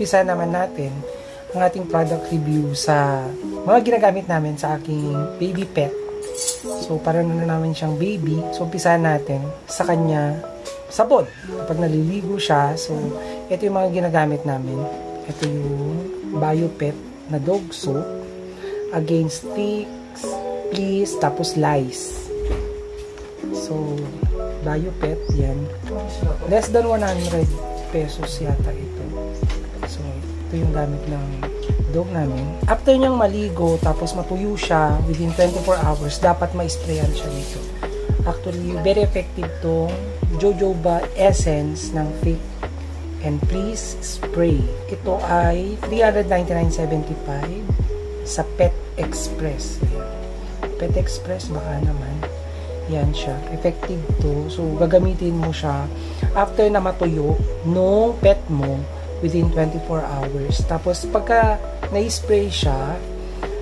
umpisa naman natin ang ating product review sa mga ginagamit namin sa aking baby pet. So, para na namin siyang baby. So, umpisa natin sa kanya sabon. Kapag naliligo siya, so, ito yung mga ginagamit namin. Ito yung BioPet na dog soap against ticks, fleas, tapos lice. So, BioPet, yan. Less than 100 pesos yata ito. So, ito yung gamit ng dog namin. After niyang maligo, tapos matuyo siya, within 24 hours, dapat ma-sprayan siya nito. Actually, very effective tong jojoba essence ng Fake and Please spray. Ito ay 399.75 sa Pet Express. Ayan. Pet Express, baka naman. Yan siya. Effective to. So, gagamitin mo siya after na matuyo nung pet mo within 24 hours. Tapos, pagka na-spray siya,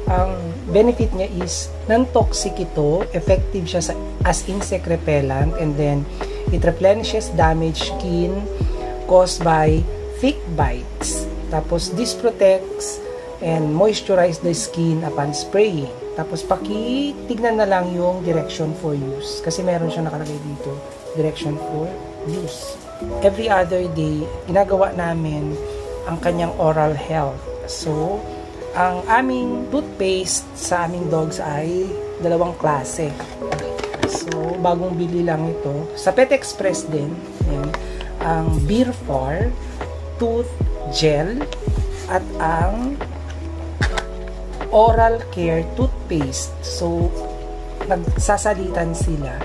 ang benefit niya is non-toxic ito. Effective siya as insect repellent, and then it replenishes damaged skin caused by tick bites. Tapos, this protects and moisturize the skin upon spraying. Tapos, pakitignan na lang yung direction for use. Kasi meron siya nakalagay dito, direction for use. Every other day, ginagawa namin ang kanyang oral health. So, ang aming toothpaste sa aming dogs ay dalawang klase. So, bagong bili lang ito. Sa Pet Express din, yan, ang Beer Far Tooth Gel at ang Oral Care Toothpaste. So, nagsasalitan sila.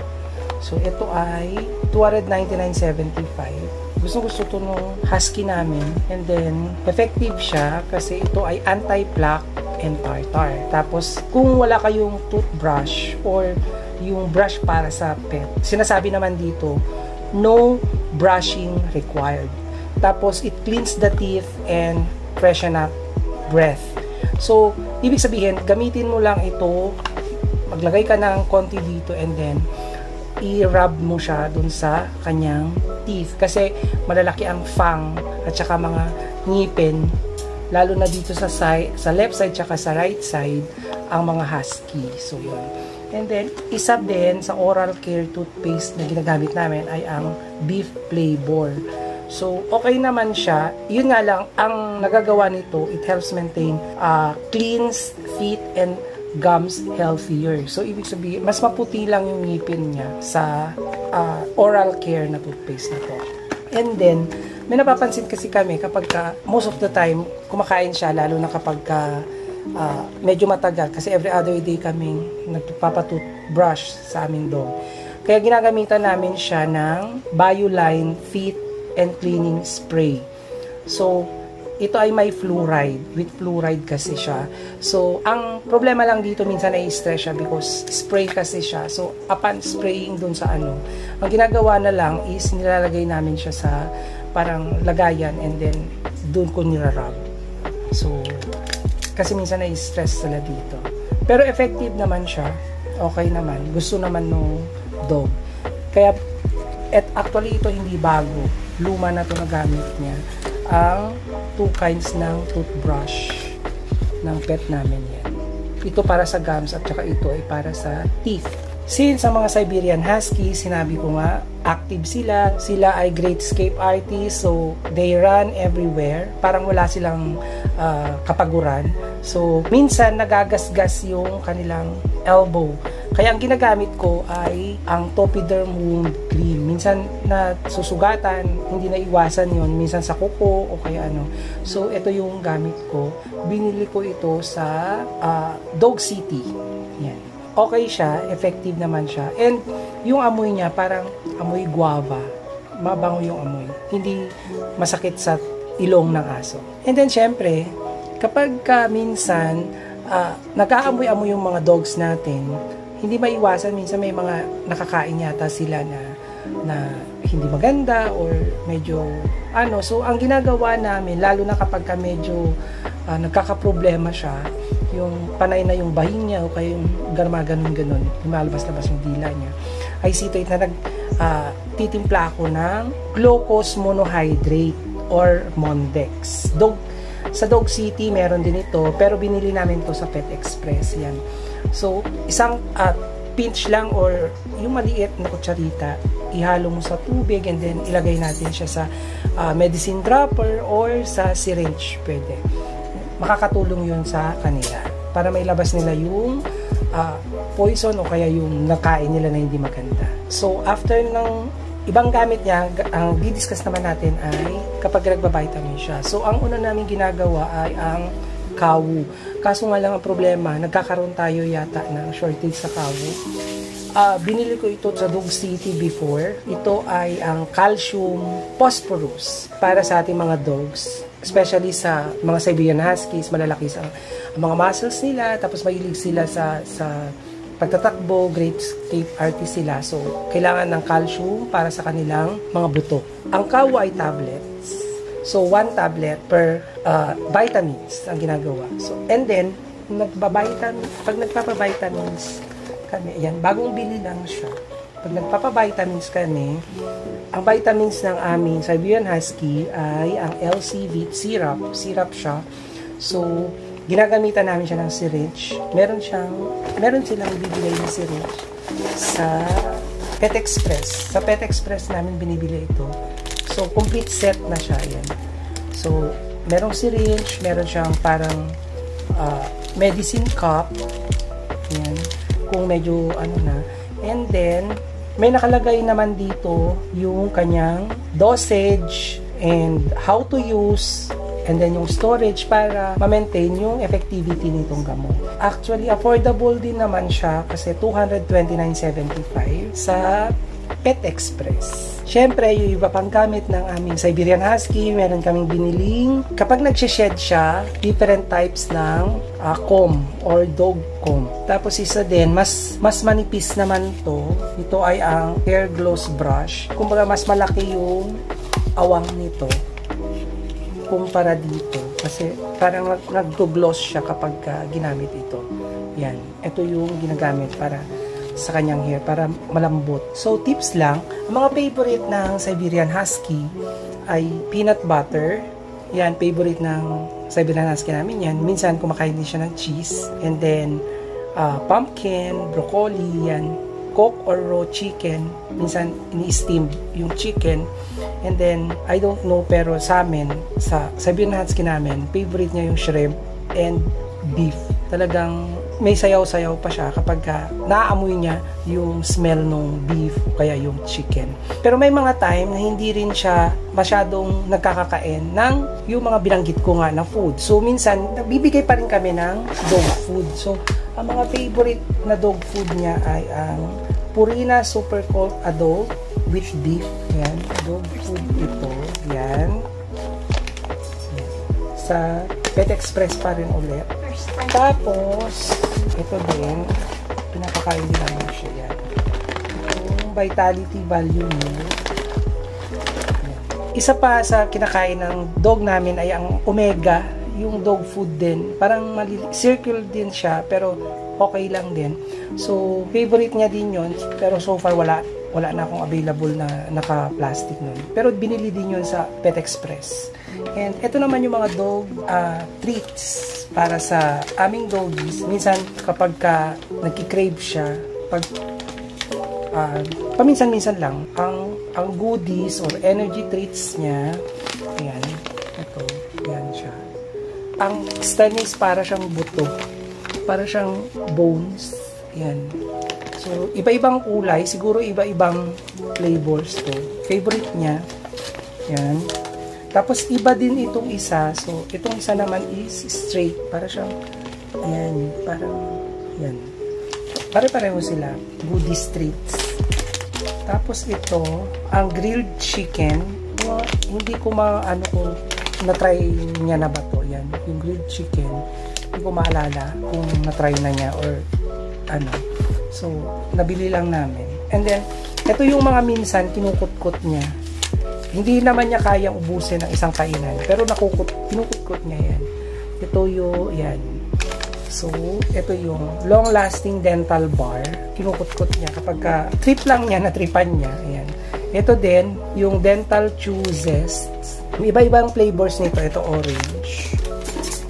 So, ito ay 299.75. Gusto to nung husky namin. And then, effective siya kasi ito ay anti-plaque and tartar. Tapos, kung wala kayong toothbrush or yung brush para sa pet, sinasabi naman dito, no brushing required. Tapos, it cleans the teeth and freshen up breath. So, ibig sabihin, gamitin mo lang ito, maglagay ka ng konti dito, and then, i-rub mo siya dun sa kanyang teeth. Kasi, malalaki ang fang at saka mga ngipin, lalo na dito sa side, sa left side tsaka sa right side, ang mga husky. So, yun. And then, isa din sa oral care toothpaste na ginagamit namin ay ang Beef Flavor. So, okay naman siya. Yun nga lang, ang nagagawa nito, it helps maintain cleans teeth and gums healthier. So, ibig sabihin, mas maputi lang yung ngipin niya sa oral care na toothpaste na to. And then, may napapansin kasi kami kapag most of the time, kumakain siya, lalo na kapag medyo matagal. Kasi every other day kaming nagpapatoothbrush sa aming dog. Kaya ginagamitan namin siya ng BioLine Feet and Cleaning Spray. So, ito ay may fluoride. With fluoride kasi siya. So, ang problema lang dito, minsan na-stress siya because spray kasi siya. So, upon spraying dun sa ang ginagawa na lang is nilalagay namin siya sa parang lagayan and then dun ko nirarub. So, kasi minsan na-stress sila dito. Pero effective naman siya. Okay naman. Gusto naman ng dog. Kaya, actually ito hindi bago. Luma na ito na gamit niya. Ang 2 kinds ng toothbrush ng pet namin yan. Ito para sa gums at saka ito ay para sa teeth. Since ang mga Siberian Husky, sinabi ko nga, active sila. Sila ay great escape artists. So, they run everywhere. Parang wala silang kapaguran. So, minsan nagagasgas yung kanilang elbow. Kaya ang ginagamit ko ay ang Topiderm Wound Cream. Minsan na susugatan, hindi na iwasan yon, minsan sa kuko o kaya ano. So, ito yung gamit ko. Binili ko ito sa Dog City. Yan. Okay siya, effective naman siya. And yung amoy niya, parang amoy guava. Mabango yung amoy. Hindi masakit sa ilong ng aso. And then, syempre, kapag minsan, nag-aamoy-amoy yung mga dogs natin, hindi maiwasan, minsan may mga nakakain yata sila na hindi maganda or medyo so ang ginagawa namin, lalo na kapag medyo nagkakaproblema siya, yung panay na yung bahing niya o kaya yung ganun, lumalabas-labas yung dila niya, I see to it na titimpla ako ng glucose monohydrate o or Mondex. Sa Dog City, meron din ito, pero binili namin to sa Pet Express. Yan. So, isang pinch lang or yung maliit na kutsarita, ihalo mo sa tubig and then ilagay natin siya sa medicine dropper or sa syringe. Pwede. Makakatulong yun sa kanila para mailabas nila yung poison o kaya yung nakain nila na hindi maganda. So, after ng ibang gamit niya, ang didiscuss naman natin ay kapag nagbavitamin siya. So, ang una namin ginagawa ay ang kawu. Kaso nga lang ang problema, nagkakaroon tayo yata ng shortage sa kawu. Binili ko ito sa Dog City before. Ito ay ang calcium phosphorus para sa ating mga dogs. Especially sa mga Siberian Huskies, malalaki sa mga muscles nila, tapos mahilig sila sa pagtatakbo, great escape artist sila. So, kailangan ng calcium para sa kanilang mga buto. Ang kawu ay tablets. So, 1 tablet per vitamins ang ginagawa. So, and then, pag nagpapavitamins kami, yan, bagong bili lang siya. Pag nagpapavitamins kami, ang vitamins ng aming Siberian Husky ay ang LC-Vit syrup. Syrup siya. So, ginagamitan namin siya ng syringe. Meron silang bibigay na syringe sa Pet Express. Sa Pet Express namin binibili ito. So, complete set na siya. Yan. So, merong syringe, meron siyang parang medicine cup. Yan. Kung medyo ano na. And then, may nakalagay naman dito yung kanyang dosage and how to use and then yung storage para ma-maintain yung effectivity nitong gamot. Actually, affordable din naman siya kasi $229.75 sa Pet Express. Siyempre, yung iba pang gamit ng aming Siberian Husky, meron kaming biniling. Kapag nagsished siya, different types ng comb or dog comb. Tapos isa din, mas manipis naman to. Ito ay ang hair gloss brush. Kumbaga, mas malaki yung awang nito kumpara dito. Kasi parang nag-gloss siya kapag ginamit ito. Yan. Ito yung ginagamit para sa kanyang hair para malambot. So, tips lang. Ang mga favorite ng Siberian Husky ay peanut butter. Yan, favorite ng Siberian Husky namin yan. Minsan, kumakain din siya ng cheese. And then, pumpkin, broccoli, yan. Cook or raw chicken. Minsan, ini-steam yung chicken. And then, I don't know, pero sa amin, sa Siberian Husky namin, favorite niya yung shrimp and beef. Talagang may sayaw-sayaw pa siya kapag naaamoy niya yung smell ng beef o kaya yung chicken. Pero may mga time na hindi rin siya masyadong nagkakakain ng yung mga binanggit ko nga na food. So, minsan, bibigay pa rin kami ng dog food. So, ang mga favorite na dog food niya ay ang Purina Super Cold Adult with beef. Yan. Dog food ito. Yan. Sa Pet Express pa rin ulit. Tapos, ito din, pinapakain din naman siya yan. Itong Vitality Value Meal. Isa pa sa kinakain ng dog namin ay ang Omega, yung dog food din. Parang circle din siya, pero okay lang din. So, favorite niya din yun, pero so far wala na akong available na naka-plastic nun. Pero binili din yun sa Pet Express. And ito naman yung mga dog treats para sa aming doggies. Minsan kapag nagki-crave siya, paminsan-minsan lang, ang goodies or energy treats niya, ayan, ito, ayan siya. Ang style niya is para siyang buto, para siyang bones, ayan. So, iba-ibang kulay, siguro iba-ibang flavors to. Favorite niya, ayan. Tapos, iba din itong isa. So, itong isa naman is straight. Para siyang, ayan, parang, yan. Pare-pareho sila. Goodie streets. Tapos, ito, ang grilled chicken. Hindi ko kung na-try niya na ba to. Yan, yung grilled chicken. Hindi ko maalala kung na-try na niya or ano. So, nabili lang namin. And then, ito yung mga minsan, kinukut-kut niya. Hindi naman niya kayang ubusin ng isang kainan. Pero kinukut-kut niya yan. Ito yung, yan. So, ito yung long-lasting dental bar. Kinukut-kut niya. Kapag trip lang niya, natripan niya. Ayan. Ito din, yung dental chew zest. May iba-ibang flavors nito. Ito orange.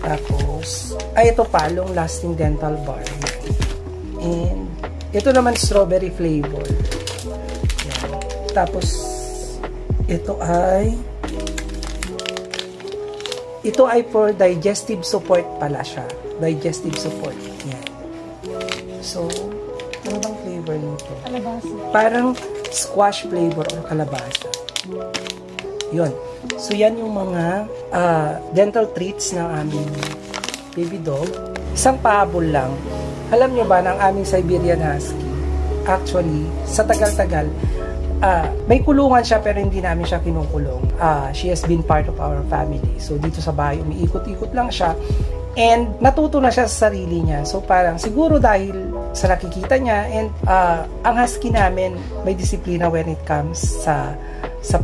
Tapos, ito pa, long-lasting dental bar. And, ito naman strawberry flavor. Yan. Tapos, ito ay for digestive support pala siya. Digestive support. Yan. So, ano bang flavor nito? Kalabasa. Parang squash flavor or kalabasa. Yun. So, yan yung mga dental treats ng aming baby dog. Isang pahabol lang. Alam nyo ba ng aming Siberian Husky, actually, sa tagal-tagal, may kulungan siya pero hindi namin siya kinukulong. She has been part of our family. So, dito sa bahay, umiikot-ikot lang siya. And, natuto na siya sa sarili niya. So, parang siguro dahil sa nakikita niya and ang husky namin may disiplina when it comes sa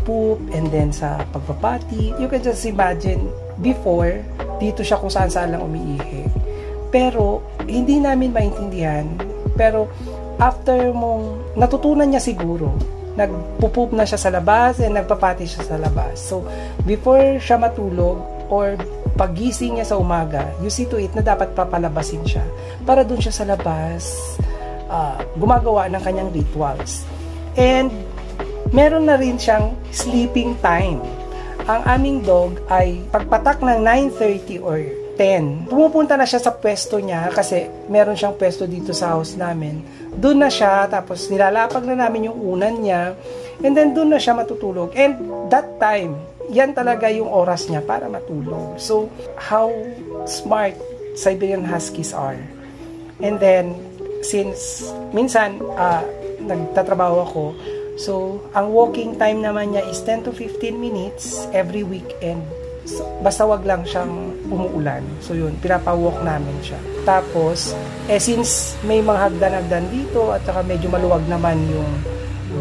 poop and then sa pagpapati. You can just imagine, before, dito siya kung saan-saan lang umiihi. Pero, hindi namin maintindihan. Pero, after mong, natutunan niya siguro, nagpupoop na siya sa labas and nagpapati siya sa labas. So, before siya matulog or pagising niya sa umaga, you see to it na dapat papalabasin siya para dun siya sa labas gumagawa ng kanyang rituals. And, meron na rin siyang sleeping time. Ang aming dog ay pagpatak ng 9:30 or 10, pumupunta na siya sa pwesto niya kasi meron siyang pwesto dito sa house namin. Doon na siya, tapos nilalapag na namin yung unan niya, and then doon na siya matutulog. And that time, yan talaga yung oras niya para matulog. So, how smart Siberian Huskies are. And then, since minsan nagtatrabaho ako, so, ang walking time naman niya is 10 to 15 minutes every weekend. So, basta wag lang siyang umuulan. So, yun, pinapawalk namin siya. Tapos, since may mga hagdan-hagdan dito at saka medyo maluwag naman yung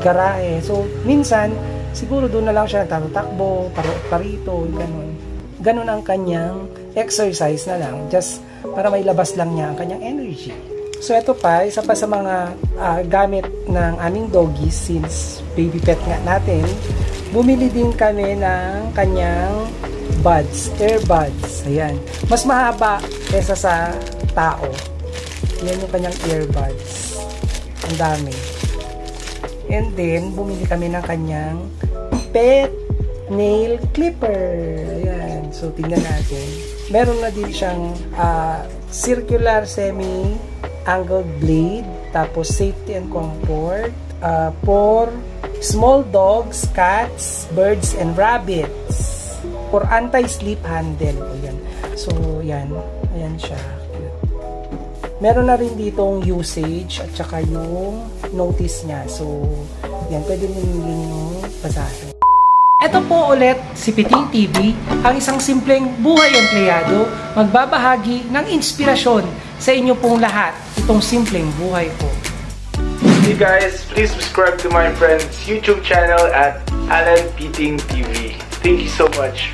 garahe. So, minsan, siguro doon na lang siya nagtatakbo, parito, ganun. Ganun ang kanyang exercise na lang. Just para may labas lang niya ang kanyang energy. So, ito pa, isa pa sa mga gamit ng aming doggies since baby pet nga natin, bumili din kami ng kanyang buds, earbuds. Ayan. Mas mahaba kesa sa tao. Yan yung kanyang earbuds. Ang dami. And then, bumili kami ng kanyang pet nail clipper. Ayan. So, tingnan natin. Meron na din siyang circular semi-angled blade. Tapos, safety and comfort. For small dogs, cats, birds, and rabbits. For anti-sleep handle. Ayan. So, yan. Ayan siya. Meron na rin ditong usage at saka yung notice niya. So, yan. Pwede nyo yung basahin. Ito po ulit si Piting TV, ang isang simpleng buhay empleyado, magbabahagi ng inspirasyon sa inyo pong lahat. Itong simpleng buhay po. Hey guys, please subscribe to my friend's YouTube channel at Alan Piting TV. Thank you so much.